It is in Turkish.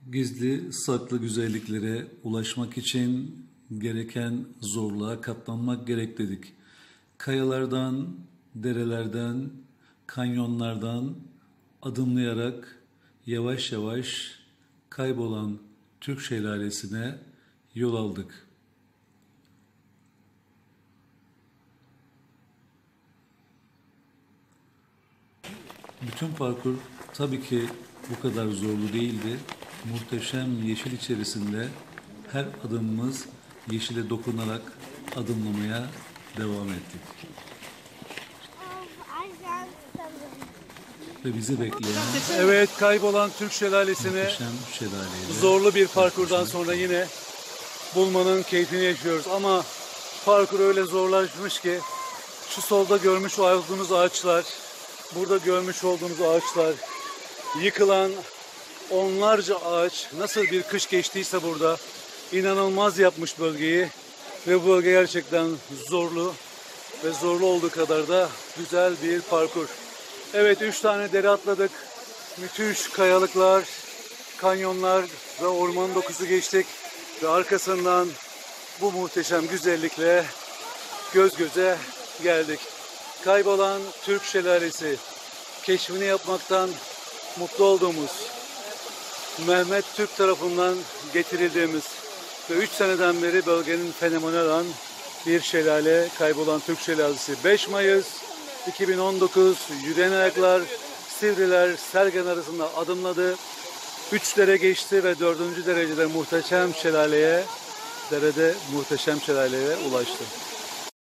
Gizli saklı güzelliklere ulaşmak için gereken zorluğa katlanmak gerek dedik. Kayalardan, derelerden, kanyonlardan adımlayarak yavaş yavaş kaybolan Türk Şelalesi'ne yol aldık. Bütün parkur tabii ki bu kadar zorlu değildi. Muhteşem yeşil içerisinde her adımımız yeşile dokunarak adımlamaya devam ettik. Ve bizi bekleyen Evet, kaybolan Türk Şelalesi'ni muhteşem şelaleyle zorlu bir parkurdan sonra yine bulmanın keyfini yaşıyoruz. Ama parkur öyle zorlaşmış ki şu solda görmüş olduğunuz ağaçlar, burada görmüş olduğunuz ağaçlar, yıkılan onlarca ağaç nasıl bir kış geçtiyse burada inanılmaz yapmış bölgeyi ve bu bölge gerçekten zorlu ve zorlu olduğu kadar da güzel bir parkur. Evet, 3 tane dere atladık. Müthiş kayalıklar, kanyonlar ve orman dokusu geçtik. Ve arkasından bu muhteşem güzellikle göz göze geldik. Kaybolan Türk Şelalesi, keşfini yapmaktan mutlu olduğumuz, Mehmet Türk tarafından getirildiğimiz ve 3 seneden beri bölgenin fenomeni olan bir şelale, kaybolan Türk Şelalesi. 5 Mayıs 2019 yürüyen ayaklar Sivriler Sergen arasında adımladı. 3 dere geçti ve 4. derecede muhteşem şelaleye ulaştı.